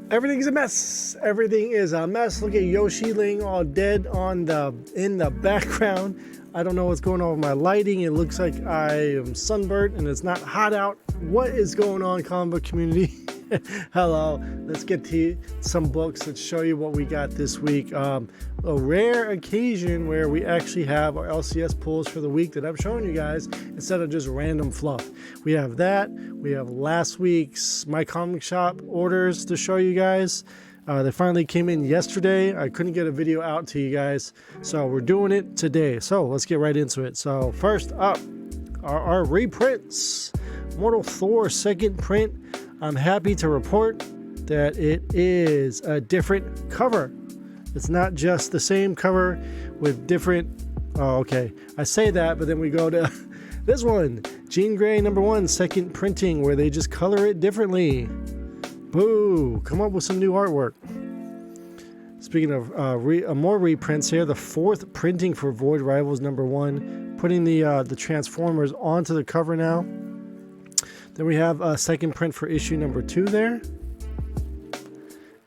Everything's a mess. Everything is a mess. Look at Yoshi laying all dead in the background. I don't know what's going on with my lighting. It looks like I am sunburnt and it's not hot out. What is going on, comic book community? Hello. Let's get to some books. Let's show you what we got this week. A rare occasion where we actually have our LCS pulls for the week that I'm showing you guys instead of just random fluff. We have that. We have last week's My Comic Shop orders to show you guys. They finally came in yesterday. I couldn't get a video out to you guys, so we're doing it today. So let's get right into it. So first up are our reprints. Mortal Thor second print. I'm happy to report that it is a different cover. It's not just the same cover with different... Oh, okay. I say that, but then we go to this one. Jean Grey #1, second printing, where they just color it differently. Boo! Come up with some new artwork. Speaking of more reprints here, the fourth printing for Void Rivals #1, putting the Transformers onto the cover now. Then we have a second print for issue #2 there.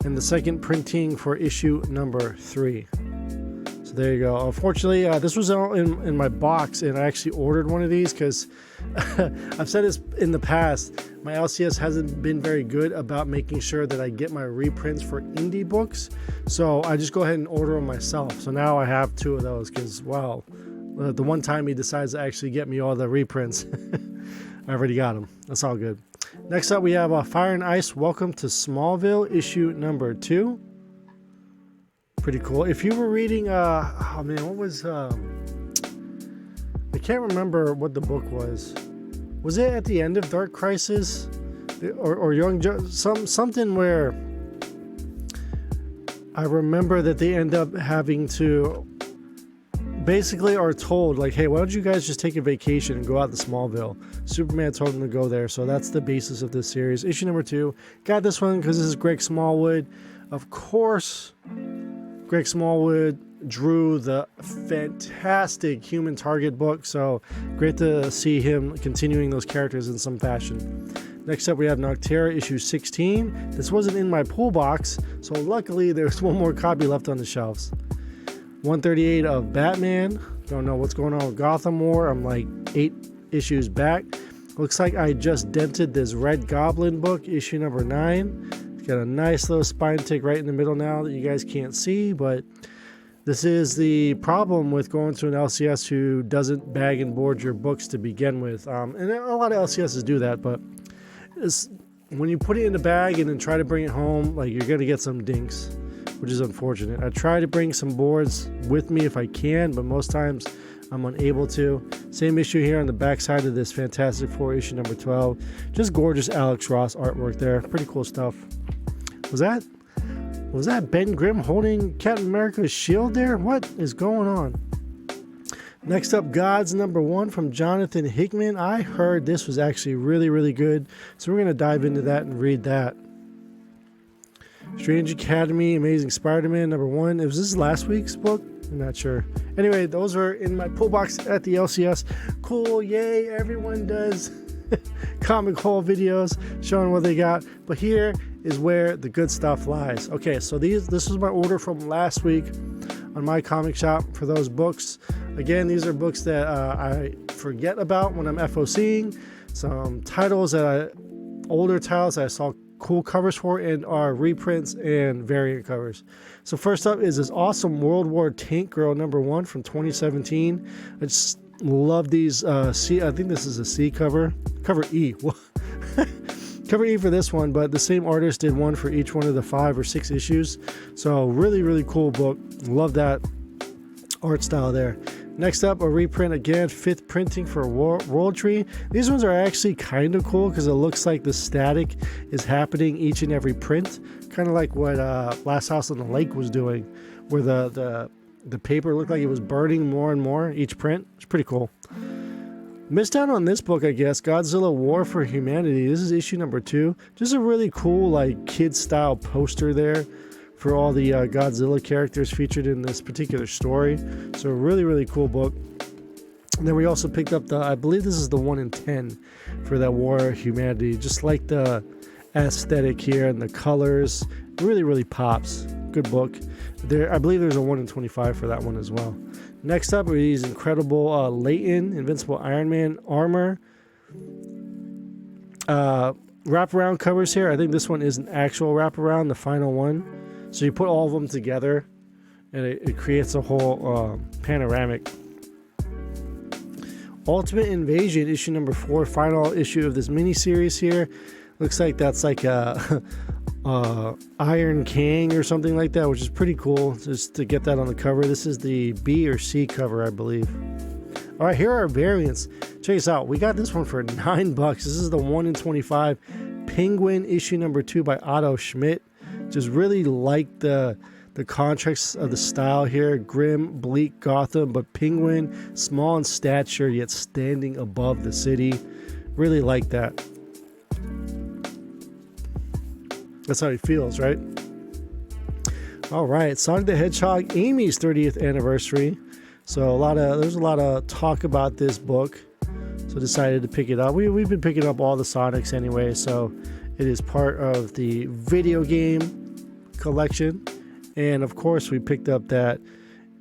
And the second printing for issue #3. So there you go. Unfortunately, this was all in my box, and I actually ordered one of these because I've said this in the past. My LCS hasn't been very good about making sure that I get my reprints for indie books. So I just go ahead and order them myself. So now I have two of those because, wow, the one time he decides to actually get me all the reprints, I already got them. That's all good. Next up, we have Fire and Ice, Welcome to Smallville, issue #2. Pretty cool. If you were reading, oh man, what was, I can't remember what the book was. Was it at the end of Dark Crisis? Or Young something where I remember that they end up having to, basically are told, like, hey, why don't you guys just take a vacation and go out to Smallville? Superman told them to go there, so that's the basis of this series. Issue #2. Got this one because this is Greg Smallwood. Of course, Greg Smallwood drew the fantastic Human Target book, so great to see him continuing those characters in some fashion. Next up, we have Noctera, issue 16. This wasn't in my pull box, so luckily there's one more copy left on the shelves. 138 of Batman. Don't know what's going on with Gotham War. I'm like 8 issues back. Looks like I just dented this Red Goblin book, issue #9. It's got a nice little spine tick right in the middle now that you guys can't see, but this is the problem with going to an LCS who doesn't bag and board your books to begin with. And a lot of LCSs do that, but when you put it in the bag and then try to bring it home, like, you're going to get some dinks, which is unfortunate. I try to bring some boards with me if I can, but most times I'm unable to. Same issue here on the back side of this Fantastic Four issue #12. Just gorgeous Alex Ross artwork there. Pretty cool stuff. Was that Ben Grimm holding Captain America's shield there? What is going on? Next up, Gods #1 from Jonathan Hickman. I heard this was actually really, really good, so we're going to dive into that and read that. Strange Academy, Amazing Spider-Man #1. Was this last week's book? I'm not sure. Anyway, those were in my pull box at the LCS. Cool, yay, everyone does comic haul videos showing what they got. But here is where the good stuff lies. Okay, so this was my order from last week on My Comic Shop for those books. Again, these are books that I forget about when I'm FOCing. Some titles older titles that I saw cool covers for, and are reprints and variant covers. So first up is this awesome World War Tank Girl #1 from 2017. I just love these. I think this is a C cover. Cover E. Cover E for this one, but the same artist did one for each one of the 5 or 6 issues. So really, really cool book. Love that art style there. Next up, a reprint again, 5th printing for World Tree. These ones are actually kind of cool because it looks like the static is happening each and every print, kind of like what Last House on the Lake was doing, where the paper looked like it was burning more and more each print. It's pretty cool. Missed out on this book, I guess. Godzilla War for Humanity. This is issue #2. Just a really cool, like, kid-style poster there for all the Godzilla characters featured in this particular story. So a really, really cool book. And then we also picked up I believe this is the 1 in 10 for that War of Humanity. Just like the aesthetic here and the colors. It really pops. Good book. I believe there's a 1 in 25 for that one as well. Next up are these incredible Leighton Invincible Iron Man armor wraparound covers here. I think this one is an actual wraparound, the final one. So you put all of them together and it creates a whole panoramic. Ultimate Invasion issue number 4, final issue of this mini series here. Looks like that's like a Iron King or something like that, which is pretty cool just to get that on the cover. This is the B or C cover, I believe. All right, here are our variants. Check this out. We got this one for $9. This is the 1 in 25 Penguin issue number 2 by Otto Schmidt. Just really like the contrast of the style here. Grim, bleak Gotham, but Penguin, small in stature yet standing above the city. Really like that. That's how he feels, right? All right, Sonic the Hedgehog, Amy's 30th anniversary. So there's a lot of talk about this book. So decided to pick it up. We've been picking up all the Sonics anyway, so it is part of the video game collection. And of course, we picked up that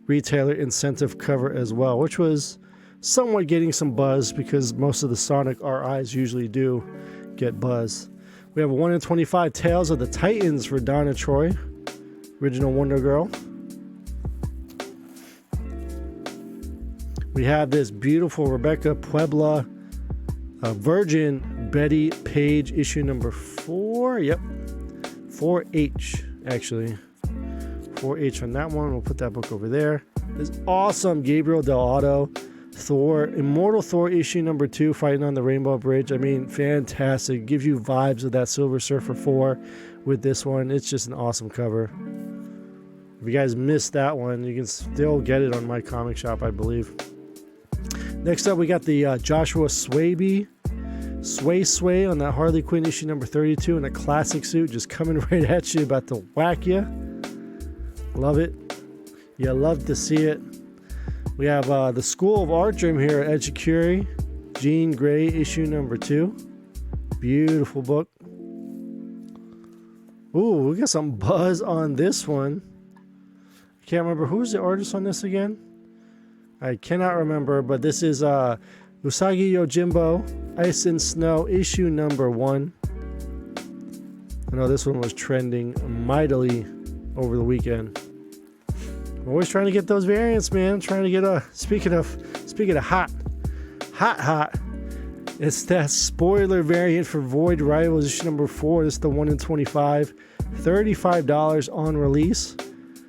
retailer incentive cover as well, which was somewhat getting some buzz because most of the Sonic RIs usually do get buzz. We have a 1 in 25 Tales of the Titans for Donna Troy, original Wonder Girl. We have this beautiful Rebecca Puebla Virgin Betty Page issue number 4. Yep, 4H actually. 4H on that one. We'll put that book over there. This awesome Gabriel Del Otto Thor, Immortal Thor issue number 2, fighting on the Rainbow Bridge. I mean, fantastic. Gives you vibes of that Silver Surfer 4 with this one. It's just an awesome cover. If you guys missed that one, you can still get it on my comic shop, I believe. Next up, we got the Joshua Sway on that Harley Quinn issue number 32 in a classic suit, just coming right at you, about to whack you. Love it. You love to see it. We have the School of Art Dream here at Edgecurry, Jean Grey issue number 2. Beautiful book. Ooh, we got some buzz on this one. I can't remember who's the artist on this again. I cannot remember, but this is Usagi Yojimbo, Ice and Snow issue number 1. I know this one was trending mightily over the weekend. I'm always trying to get those variants, man. I'm trying to get speaking of hot. It's that spoiler variant for Void Rivals issue number 4. This is the 1 in 25, $35 on release.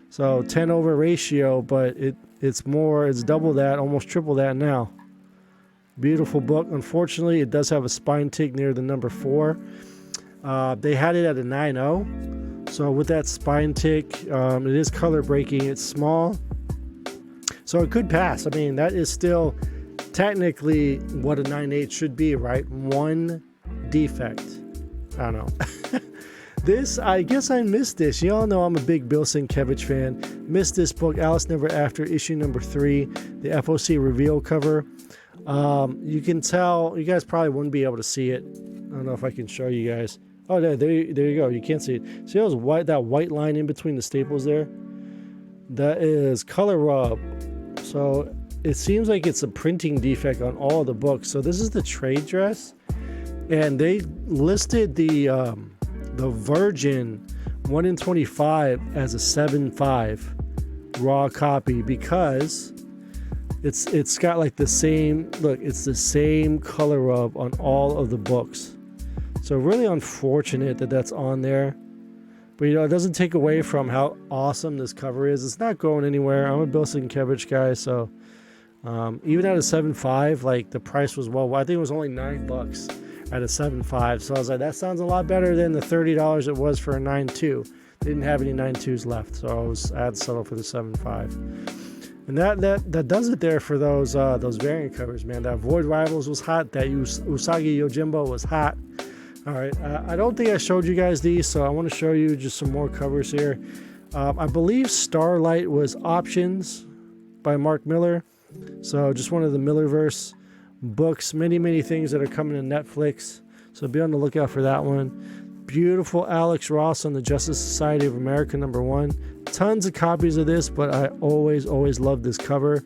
So 10 over ratio, but it's double that, almost triple that now. Beautiful book. Unfortunately, it does have a spine tick near the number 4. They had it at a 9.0. So with that spine tick, it is color breaking. It's small, so it could pass. I mean, that is still technically what a 9.8 should be, right? One defect. I don't know. I guess I missed this. You all know I'm a big Bill Sienkiewicz fan. Missed this book, Alice Never After, issue number 3, the FOC reveal cover. You can tell, you guys probably wouldn't be able to see it. I don't know if I can show you guys. Oh, there you go. You can't see it. See that white line in between the staples there? That is color rub. So it seems like it's a printing defect on all the books. So this is the trade dress, and they listed the Virgin 1 in 25 as a 7.5 raw copy because it's got like the same look. It's the same color rub on all of the books. So really unfortunate that that's on there. But, it doesn't take away from how awesome this cover is. It's not going anywhere. I'm a Bill Sienkiewicz guy, so even at a 7.5, like the price was I think it was only $9 at a 7.5. So I was like, that sounds a lot better than the $30 it was for a 9.2. They didn't have any 9.2s left, so I had to settle for the 7.5. And that does it there for those variant covers, man. That Void Rivals was hot. That Usagi Yojimbo was hot. All right, I don't think I showed you guys these, so I want to show you just some more covers here. I believe Starlight was Options by Mark Miller. So just one of the Millerverse books. Many things that are coming to Netflix. So be on the lookout for that one. Beautiful Alex Ross on the Justice Society of America #1. Tons of copies of this, but I always loved this cover,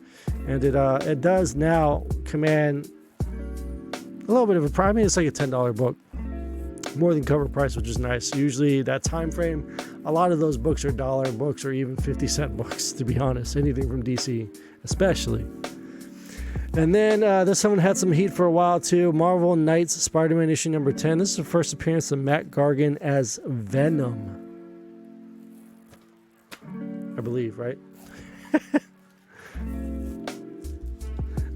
and it does now command a little bit of a price. I mean, it's like a $10 book, more than cover price, which is nice. Usually that time frame, a lot of those books are dollar books or even 50-cent books, to be honest. Anything from DC, especially. And then this one had some heat for a while too. Marvel Knights Spider-Man issue #10. This is the first appearance of Matt Gargan as Venom, I believe, right?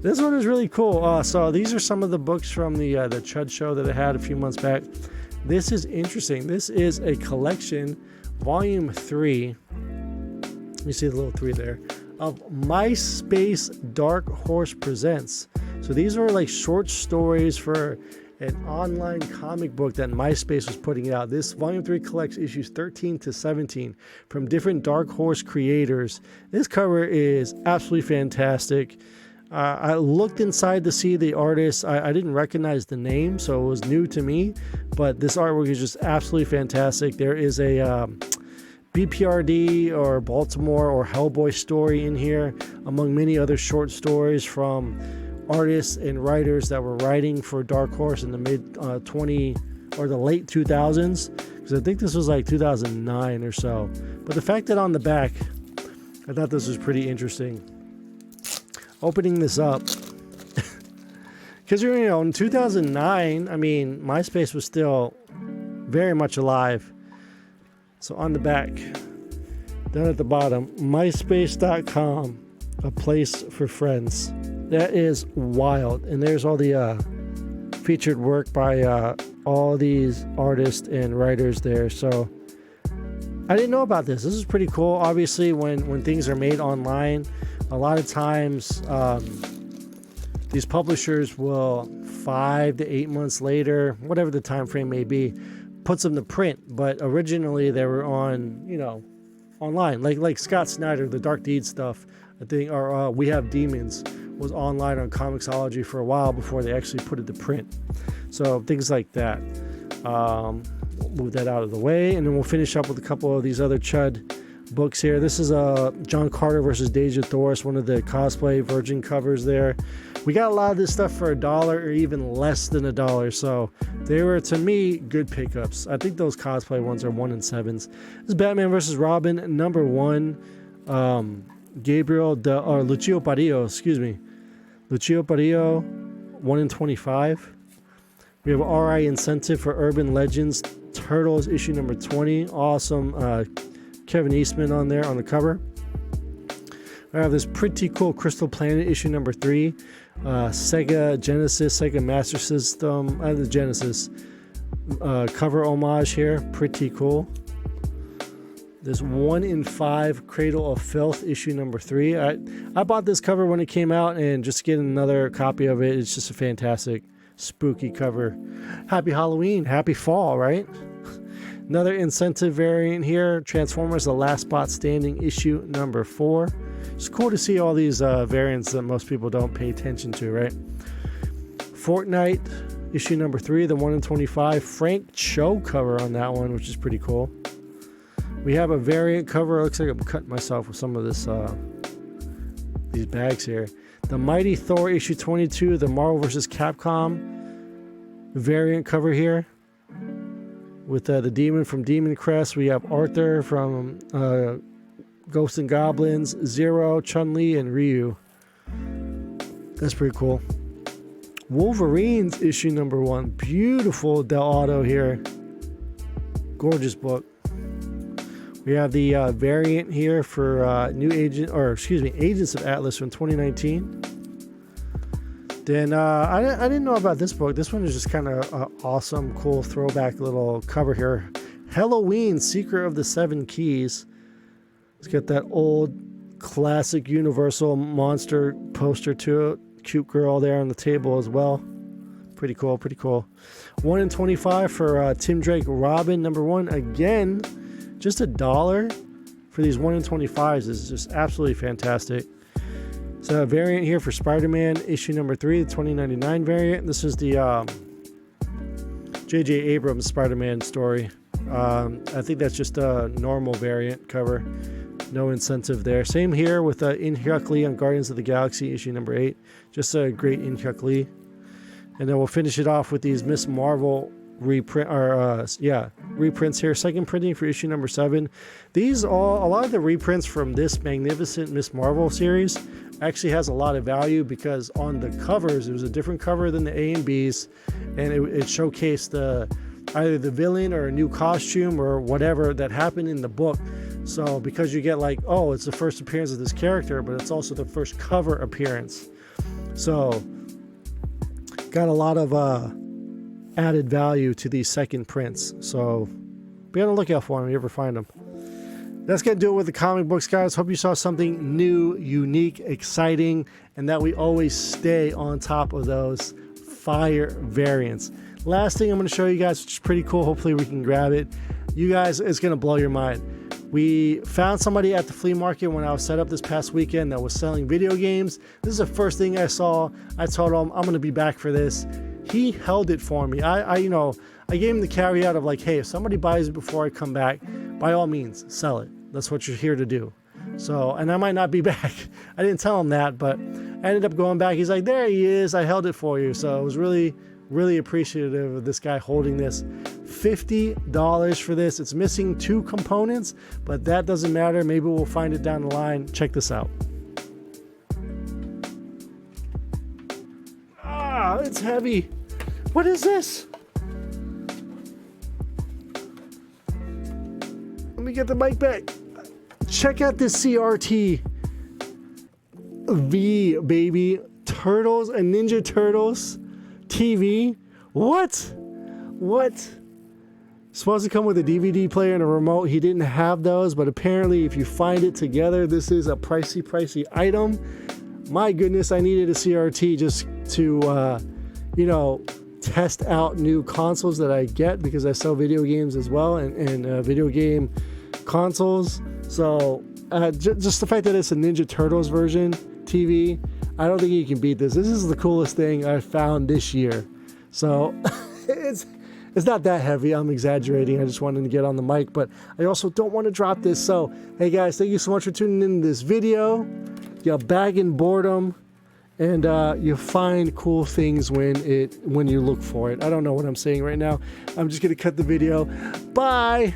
This one is really cool. So these are some of the books from the Chud show that I had a few months back. This is interesting. This is a collection, volume 3. You see the little 3 there, of MySpace Dark Horse Presents. So these are like short stories for an online comic book that MySpace was putting out. This volume 3 collects issues 13 to 17 from different Dark Horse creators. This cover is absolutely fantastic. I looked inside to see the artist. I didn't recognize the name, so it was new to me, but this artwork is just absolutely fantastic. There is a BPRD or Baltimore or Hellboy story in here, among many other short stories from artists and writers that were writing for Dark Horse in the mid or the late 2000s, because I think this was like 2009 or so. But the fact that on the back, I thought this was pretty interesting. Opening this up, because you know, in 2009, I mean, MySpace was still very much alive. So on the back, down at the bottom, myspace.com, a place for friends. That is wild. And there's all the featured work by all these artists and writers there. So I didn't know about this. This is pretty cool. Obviously, when things are made online, a lot of times these publishers will 5 to 8 months later, whatever the time frame may be, puts them to print. But originally they were on, you know, online, like Scott Snyder, the Dark Deed stuff, I think, or We Have Demons was online on Comixology for a while before they actually put it to print. So things like that. We'll move that out of the way, and then we'll finish up with a couple of these other Chud books here. This is John Carter versus Deja Thoris, one of the cosplay Virgin covers there. We got a lot of this stuff for $1 or even less than $1, so they were, to me, good pickups. I think those cosplay ones are 1 in 7s. This is Batman versus Robin #1. Lucio Parillo, Lucio Parillo, 1 in 25. We have RI Incentive for Urban Legends Turtles issue #20. Awesome. Kevin Eastman on there on the cover. I have this pretty cool Crystal Planet issue #3. Sega Genesis, Sega Master System, the Genesis cover homage here. Pretty cool. This 1 in 5 Cradle of Filth issue #3. I bought this cover when it came out, and just getting another copy of it, it's just a fantastic, spooky cover. Happy Halloween, happy fall, right? Another incentive variant here, Transformers The Last Spot Standing issue #4. It's cool to see all these variants that most people don't pay attention to, right? Fortnite issue #3, the 1 in 25 Frank Cho cover on that one, which is pretty cool. We have a variant cover. It looks like I'm cutting myself with some of this these bags here. The Mighty Thor issue 22, the Marvel vs. Capcom variant cover here. With the demon from Demon Crest, we have Arthur from Ghosts and Goblins, Zero, Chun-Li, and Ryu. That's pretty cool. Wolverines issue #1. Beautiful Del Auto here. Gorgeous book. We have the variant here for Agents of Atlas from 2019. Then I didn't know about this book. This one is just kind of awesome, cool throwback little cover here. Halloween, Secret of the Seven Keys. It's got that old classic Universal monster poster to it. Cute girl there on the table as well. Pretty cool, pretty cool. 1 in 25 for Tim Drake Robin #1. Again, just $1 for these 1 in 25s is just absolutely fantastic. So a variant here for Spider-Man issue #3, the 2099 variant. This is the J.J. Abrams Spider-Man story. I think that's just a normal variant cover. No incentive there. Same here with In-Hyuk Lee on Guardians of the Galaxy issue number 8. Just a great In-Hyuk Lee. And then we'll finish it off with these Miss Marvel reprints here. Second printing for issue number 7. A lot of the reprints from this magnificent Miss Marvel series actually has a lot of value, because on the covers, it was a different cover than the A and B's, and it showcased either the villain or a new costume or whatever that happened in the book. So because you get like, oh, it's the first appearance of this character, but it's also the first cover appearance. So got a lot of added value to these second prints. So be on the lookout for them if you ever find them. That's going to do it with the comic books, guys. Hope you saw something new, unique, exciting, and that we always stay on top of those fire variants. Last thing I'm going to show you guys, which is pretty cool. Hopefully we can grab it. You guys, it's going to blow your mind. We found somebody at the flea market when I was set up this past weekend that was selling video games. This is the first thing I saw. I told him I'm going to be back for this. He held it for me. I gave him the caveat of like, hey, if somebody buys it before I come back, by all means, sell it. That's what you're here to do. So, and I might not be back. I didn't tell him that, but I ended up going back. He's like, there he is. I held it for you. So I was really, really appreciative of this guy holding this. $50 for this. It's missing 2 components, but that doesn't matter. Maybe we'll find it down the line. Check this out. Ah, it's heavy. What is this? Let me get the mic back. Check out this CRT V, baby. Turtles and Ninja Turtles TV. What? Supposed to come with a DVD player and a remote. He didn't have those, but apparently if you find it together, this is a pricey item. My goodness, I needed a CRT just to, test out new consoles that I get, because I sell video games as well, and video game consoles. So just the fact that it's a Ninja Turtles version TV, I don't think you can beat this. This is the coolest thing I found this year. So it's not that heavy. I'm exaggerating. I just wanted to get on the mic, but I also don't want to drop this. So, hey guys, thank you so much for tuning in to this video. You're bagging boredom, and you find cool things when you look for it. I don't know what I'm saying right now. I'm just going to cut the video. Bye.